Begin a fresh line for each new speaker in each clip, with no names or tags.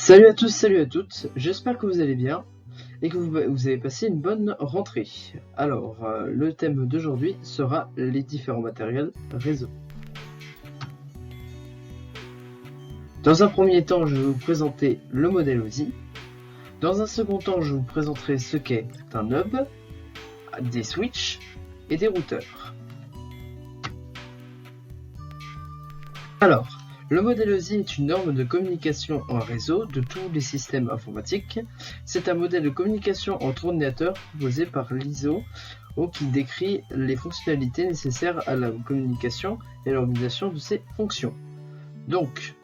Salut à tous, salut à toutes, j'espère que vous allez bien et que vous avez passé une bonne rentrée. Alors, le thème d'aujourd'hui sera les différents matériels réseau. Dans un premier temps, je vais vous présenter le modèle OSI. Dans un second temps, je vous présenterai ce qu'est un hub, des switches et des routeurs. Alors, le modèle OSI est une norme de communication en réseau de tous les systèmes informatiques. C'est un modèle de communication entre ordinateurs proposé par l'ISO qui décrit les fonctionnalités nécessaires à la communication et à l'organisation de ces fonctions. Donc,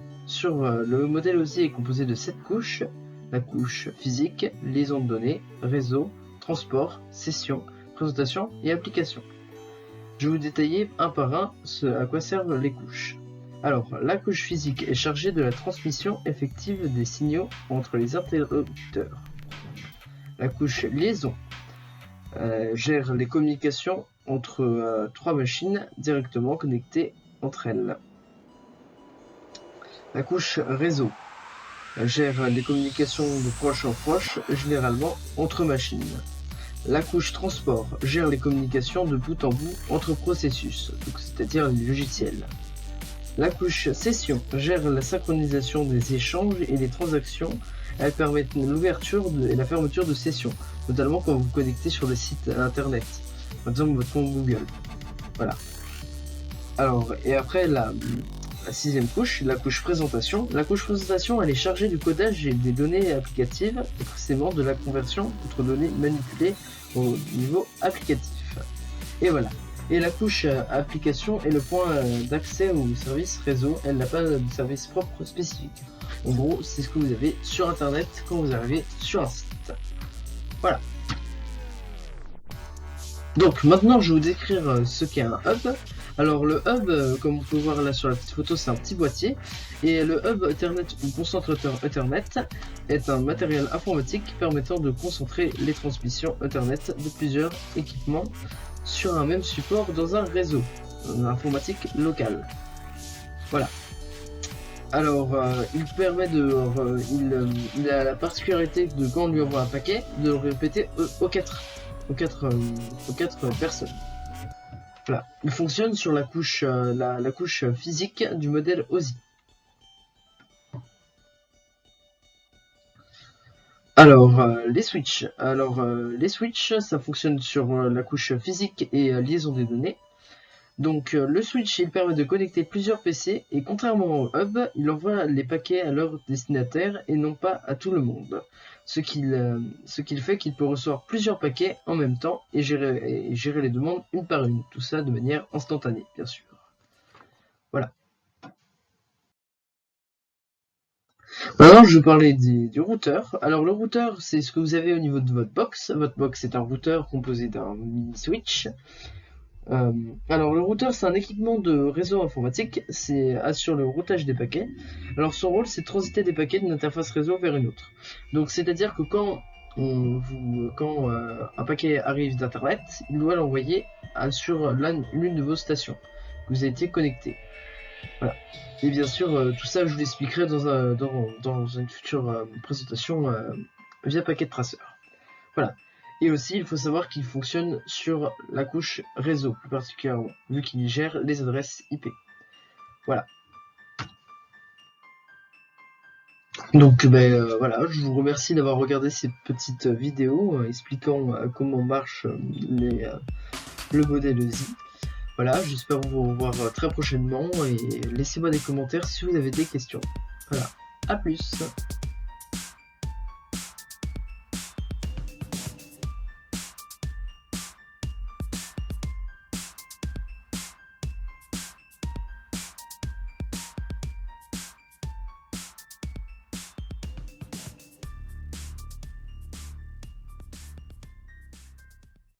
le modèle OSI est composé de 7 couches. La couche physique, liaison de données, réseau, transport, session, présentation et application. Je vais vous détailler un par un à quoi servent les couches. Alors, la couche physique est chargée de la transmission effective des signaux entre les interlocuteurs. La couche liaison gère les communications entre 3 machines directement connectées entre elles. La couche réseau gère les communications de proche en proche, généralement entre machines. La couche transport gère les communications de bout en bout entre processus, c'est-à-dire les logiciels. La couche session gère la synchronisation des échanges et des transactions. Elle permet l'ouverture et la fermeture de sessions, notamment quand vous vous connectez sur des sites internet, par exemple votre compte Google. Voilà. Alors, et après la 6e couche, la couche présentation. La couche présentation, elle est chargée du codage et des données applicatives, et précisément de la conversion entre données manipulées au niveau applicatif. Et voilà. Et la couche application est le point d'accès au service réseau. Elle n'a pas de service propre spécifique. En gros, c'est ce que vous avez sur internet quand vous arrivez sur un site. Voilà. Donc maintenant, je vais vous décrire ce qu'est un hub. Alors le hub, comme vous pouvez voir là sur la petite photo, c'est un petit boîtier. Et le hub Ethernet ou concentrateur Ethernet est un matériel informatique permettant de concentrer les transmissions Ethernet de plusieurs équipements sur un même support dans un réseau informatique local. Voilà. Alors, il a la particularité de, quand on lui envoie un paquet, de le répéter aux quatre personnes. Voilà. Il fonctionne sur la couche, la couche physique du modèle OSI. Alors, les switches. Alors, les switches, ça fonctionne sur la couche physique et liaison des données. Donc, le switch, il permet de connecter plusieurs PC et contrairement au hub, il envoie les paquets à leur destinataire et non pas à tout le monde. Ce qu'il fait qu'il peut recevoir plusieurs paquets en même temps et gérer les demandes une par une. Tout ça de manière instantanée, bien sûr. Voilà. Maintenant, je vais parler du routeur. Alors, le routeur, c'est ce que vous avez au niveau de votre box. Votre box est un routeur composé d'un mini switch. Alors, le routeur, c'est un équipement de réseau informatique. Assure le routage des paquets. Alors, son rôle, c'est de transiter des paquets d'une interface réseau vers une autre. Donc, c'est-à-dire que quand un paquet arrive d'internet, il doit l'envoyer sur l'une de vos stations que vous avez été connecté. Voilà. Et bien sûr, tout ça, je vous l'expliquerai dans une future présentation via paquet traceur. Voilà. Et aussi, il faut savoir qu'il fonctionne sur la couche réseau, plus particulièrement, vu qu'il gère les adresses IP. Voilà. Donc, voilà, je vous remercie d'avoir regardé ces petites vidéos expliquant comment marche le modèle OSI. Voilà, j'espère vous revoir très prochainement et laissez-moi des commentaires si vous avez des questions. Voilà, à plus.